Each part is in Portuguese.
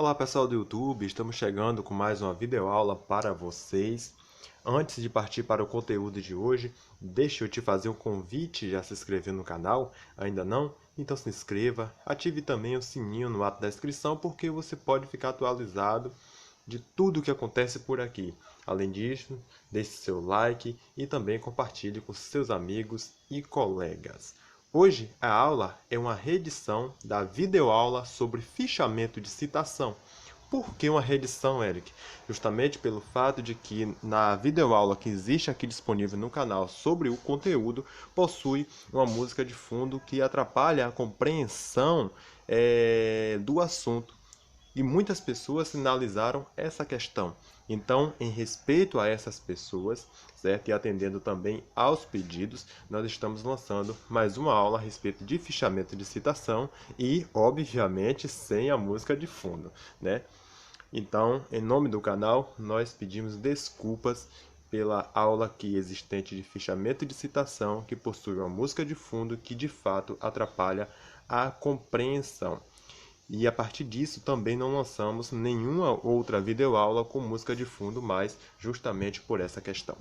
Olá pessoal do YouTube, estamos chegando com mais uma videoaula para vocês. Antes de partir para o conteúdo de hoje, deixa eu te fazer um convite a se inscrever no canal, ainda não? Então se inscreva, ative também o sininho no ato da inscrição porque você pode ficar atualizado de tudo o que acontece por aqui. Além disso, deixe seu like e também compartilhe com seus amigos e colegas. Hoje a aula é uma reedição da videoaula sobre fichamento de citação. Por que uma reedição, Eric? Justamente pelo fato de que na videoaula que existe aqui disponível no canal sobre o conteúdo, possui uma música de fundo que atrapalha a compreensão do assunto. E muitas pessoas sinalizaram essa questão. Então, em respeito a essas pessoas, certo? E atendendo também aos pedidos, nós estamos lançando mais uma aula a respeito de fichamento de citação e, obviamente, sem a música de fundo, né? Então, em nome do canal, nós pedimos desculpas pela aula aqui existente de fichamento de citação que possui uma música de fundo que, de fato, atrapalha a compreensão. E a partir disso também não lançamos nenhuma outra videoaula com música de fundo, mas justamente por essa questão.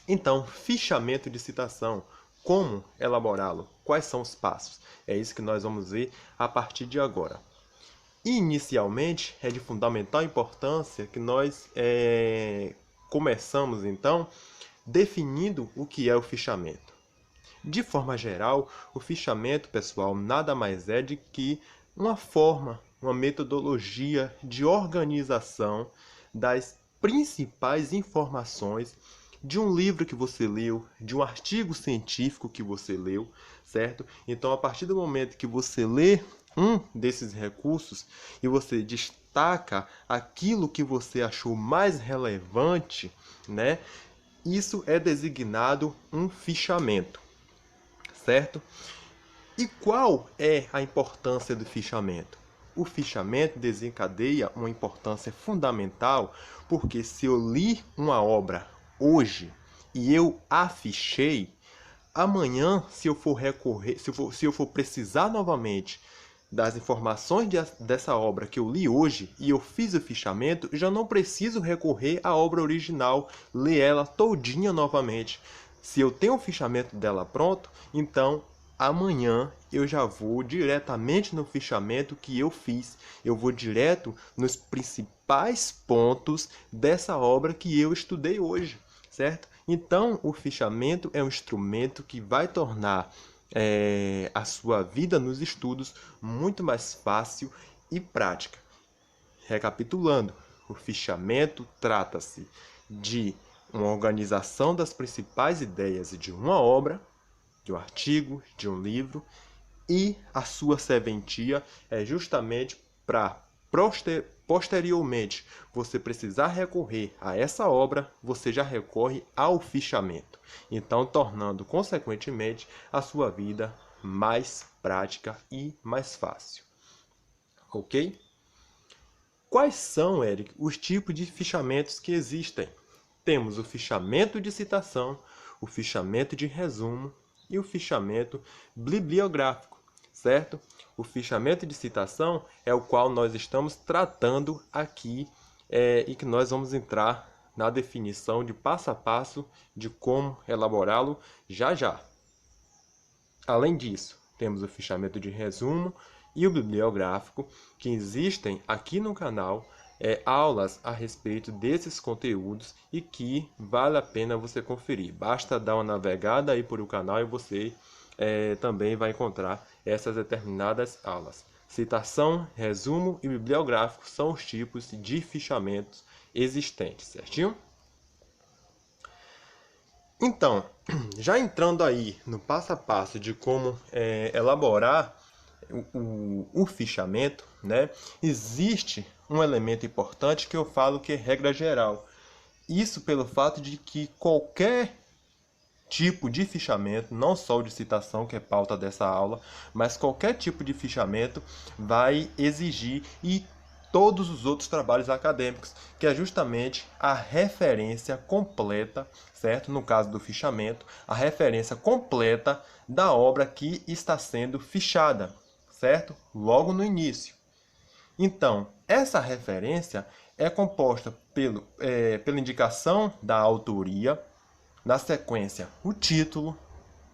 Então, fichamento de citação, como elaborá-lo? Quais são os passos? É isso que nós vamos ver a partir de agora. Inicialmente, é de fundamental importância que nós começamos então definindo o que é o fichamento. De forma geral, o fichamento, pessoal, nada mais é de que uma forma, uma metodologia de organização das principais informações de um livro que você leu, de um artigo científico que você leu, certo? Então, a partir do momento que você lê um desses recursos e você destaca aquilo que você achou mais relevante, né? Isso é designado um fichamento, certo? E qual é a importância do fichamento? O fichamento desencadeia uma importância fundamental, porque se eu li uma obra hoje e eu a fichei, amanhã, se eu for recorrer, se eu for precisar novamente das informações dessa obra que eu li hoje e eu fiz o fichamento, já não preciso recorrer à obra original, ler ela todinha novamente. Se eu tenho o fichamento dela pronto, então amanhã eu já vou diretamente no fichamento que eu fiz. Eu vou direto nos principais pontos dessa obra que eu estudei hoje, certo? Então, o fichamento é um instrumento que vai tornar a sua vida nos estudos muito mais fácil e prática. Recapitulando, o fichamento trata-se de uma organização das principais ideias de uma obra, de um artigo, de um livro, e a sua serventia é justamente para posteriormente você precisar recorrer a essa obra, você já recorre ao fichamento. Então, tornando consequentemente a sua vida mais prática e mais fácil. Ok? Quais são, Eric, os tipos de fichamentos que existem? Temos o fichamento de citação, o fichamento de resumo e o fichamento bibliográfico, certo? O fichamento de citação é o qual nós estamos tratando aqui e que nós vamos entrar na definição de passo a passo de como elaborá-lo já já. Além disso, temos o fichamento de resumo e o bibliográfico, que existem aqui no canal aulas a respeito desses conteúdos e que vale a pena você conferir. Basta dar uma navegada aí por o canal e você também vai encontrar essas determinadas aulas. Citação, resumo e bibliográfico são os tipos de fichamentos existentes, certinho? Então, já entrando aí no passo a passo de como elaborar o fichamento, né? Existe um elemento importante que eu falo que é regra geral. Isso pelo fato de que qualquer tipo de fichamento, não só o de citação, que é pauta dessa aula, mas qualquer tipo de fichamento vai exigir e todos os outros trabalhos acadêmicos, que é justamente a referência completa, certo? No caso do fichamento, a referência completa da obra que está sendo fichada, certo? Logo no início. Então, Essa referência é composta pela indicação da autoria, na sequência o título,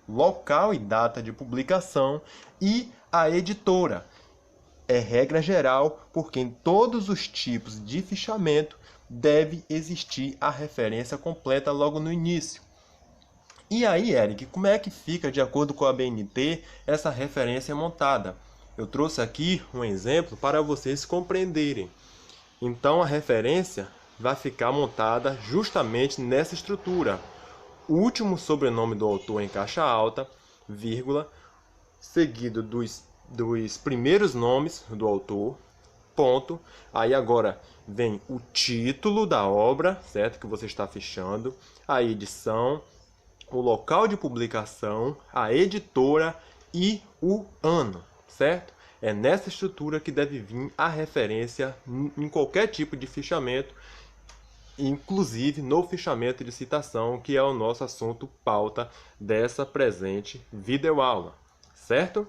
local e data de publicação e a editora. É regra geral, porque em todos os tipos de fichamento deve existir a referência completa logo no início. E aí, Eric, como é que fica, de acordo com a BNT, essa referência montada? Eu trouxe aqui um exemplo para vocês compreenderem. Então, a referência vai ficar montada justamente nessa estrutura. O último sobrenome do autor em caixa alta, vírgula, seguido dos primeiros nomes do autor, ponto. Aí agora vem o título da obra, certo? Que você está fichando, a edição, o local de publicação, a editora e o ano, certo? É nessa estrutura que deve vir a referência em qualquer tipo de fichamento, inclusive no fichamento de citação, que é o nosso assunto pauta dessa presente videoaula, certo?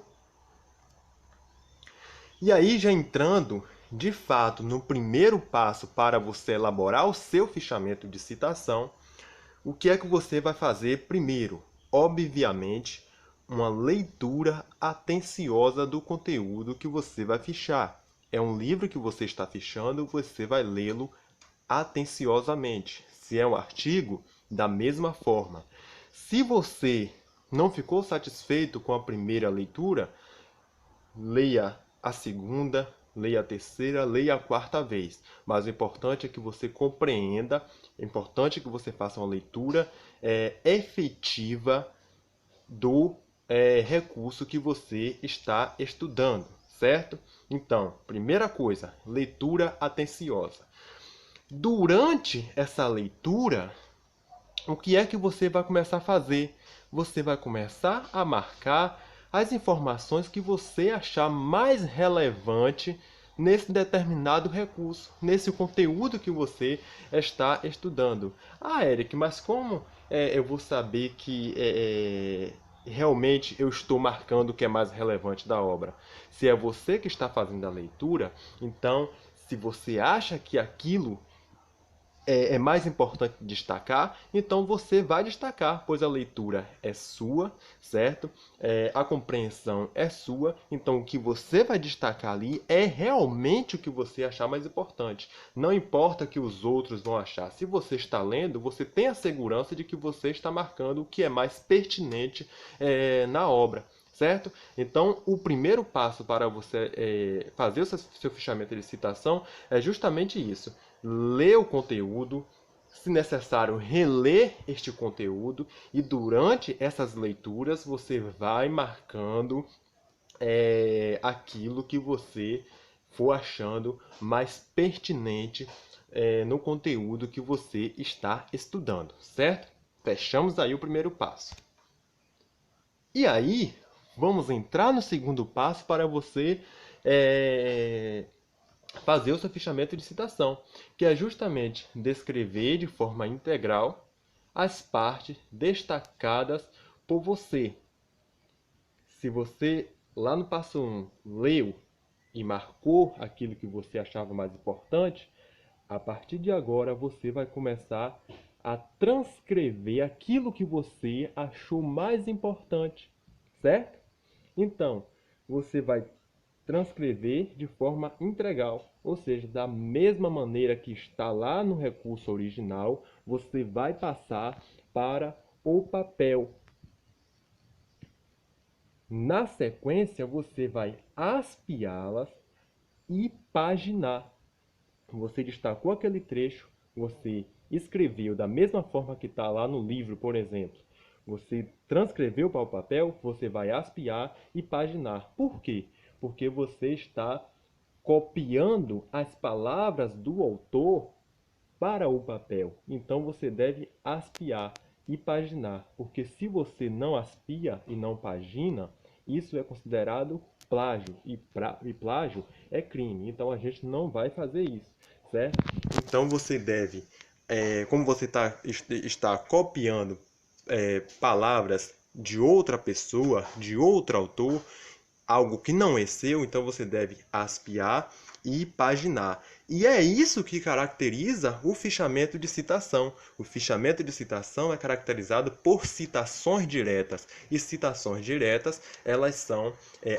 E aí, já entrando de fato no primeiro passo para você elaborar o seu fichamento de citação, o que é que você vai fazer primeiro? Obviamente, uma leitura atenciosa do conteúdo que você vai fichar. É um livro que você está fichando, você vai lê-lo atenciosamente. Se é um artigo, da mesma forma. Se você não ficou satisfeito com a primeira leitura, leia a segunda, leia a terceira, leia a quarta vez. Mas o importante é que você compreenda, é importante que você faça uma leitura efetiva do recurso que você está estudando, certo? Então, primeira coisa, leitura atenciosa. Durante essa leitura, o que é que você vai começar a fazer? Você vai começar a marcar as informações que você achar mais relevante nesse determinado recurso, nesse conteúdo que você está estudando. Ah, Eric, mas como eu vou saber que realmente eu estou marcando o que é mais relevante da obra? Se é você que está fazendo a leitura, então, se você acha que aquilo é mais importante destacar, então você vai destacar, pois a leitura é sua, certo? A compreensão é sua, então o que você vai destacar ali é realmente o que você achar mais importante. Não importa o que os outros vão achar. Se você está lendo, você tem a segurança de que você está marcando o que é mais pertinente na obra. Certo? Então, o primeiro passo para você fazer o seu fichamento de citação é justamente isso. Ler o conteúdo, se necessário, reler este conteúdo, e durante essas leituras você vai marcando aquilo que você for achando mais pertinente no conteúdo que você está estudando, certo? Fechamos aí o primeiro passo. E aí, vamos entrar no segundo passo para você fazer o seu fichamento de citação, que é justamente descrever de forma integral as partes destacadas por você. Se você, lá no passo 1, leu e marcou aquilo que você achava mais importante, a partir de agora você vai começar a transcrever aquilo que você achou mais importante, certo? Então, você vai transcrever de forma integral, ou seja, da mesma maneira que está lá no recurso original, você vai passar para o papel. Na sequência, você vai aspiá-las e paginar. Você destacou aquele trecho, você escreveu da mesma forma que está lá no livro, por exemplo. Você transcreveu para o papel, você vai aspiar e paginar. Por quê? Porque você está copiando as palavras do autor para o papel. Então você deve aspiar e paginar, porque se você não aspia e não pagina, isso é considerado plágio, e plágio é crime. Então a gente não vai fazer isso, certo? Então você deve, como você está copiando palavras de outra pessoa, de outro autor, algo que não é seu, então você deve aspiar e paginar. E é isso que caracteriza o fichamento de citação. O fichamento de citação é caracterizado por citações diretas. E citações diretas, elas são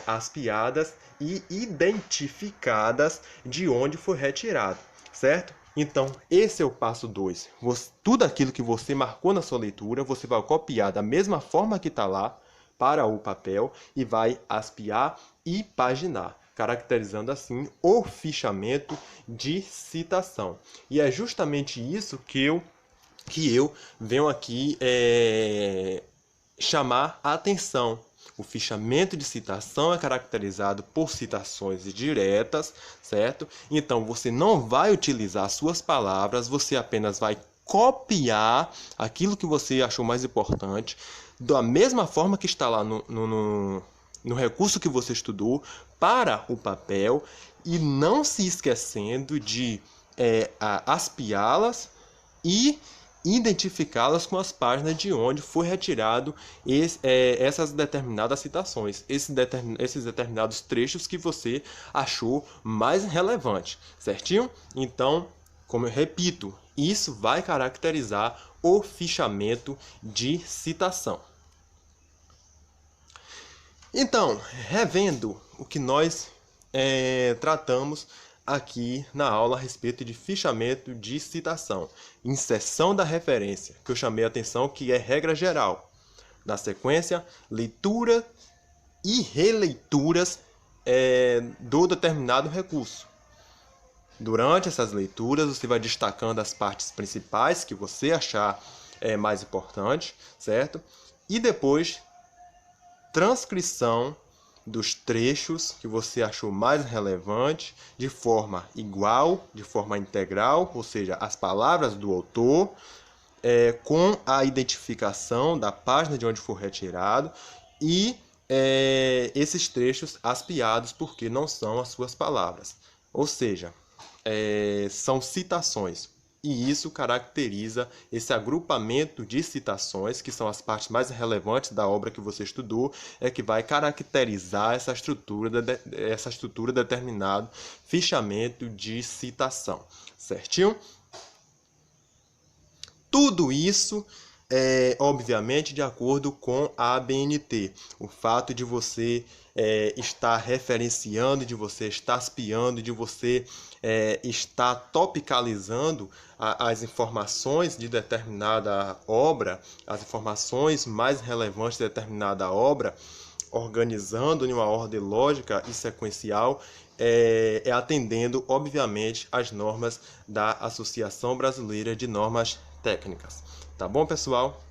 as piadas e identificadas de onde foi retirado, certo? Então, esse é o passo 2. Tudo aquilo que você marcou na sua leitura, você vai copiar da mesma forma que está lá para o papel e vai aspiar e paginar, caracterizando assim o fichamento de citação. E é justamente isso que eu venho aqui chamar a atenção. O fichamento de citação é caracterizado por citações diretas, certo? Então, você não vai utilizar suas palavras, você apenas vai copiar aquilo que você achou mais importante, da mesma forma que está lá no recurso que você estudou, para o papel, e não se esquecendo de aspiá-las e identificá-las com as páginas de onde foi retirado essas determinadas citações, esses determinados trechos que você achou mais relevante, certinho? Então, como eu repito, isso vai caracterizar o fichamento de citação. Então, revendo o que nós tratamos aqui na aula a respeito de fichamento de citação. Inserção da referência, que eu chamei a atenção que é regra geral. Na sequência, leitura e releituras do determinado recurso. Durante essas leituras, você vai destacando as partes principais que você achar mais importante, certo? E depois, transcrição dos trechos que você achou mais relevante, de forma igual, de forma integral, ou seja, as palavras do autor, com a identificação da página de onde for retirado, e esses trechos aspiados porque não são as suas palavras. Ou seja, são citações. E isso caracteriza esse agrupamento de citações, que são as partes mais relevantes da obra que você estudou, que vai caracterizar essa estrutura determinado fichamento de citação. Certinho? Tudo isso obviamente, de acordo com a ABNT. O fato de você estar referenciando, de você estar aspiando, de você estar topicalizando as informações de determinada obra, as informações mais relevantes de determinada obra, organizando em uma ordem lógica e sequencial, atendendo, obviamente, às normas da Associação Brasileira de Normas Técnicas. Tá bom, pessoal?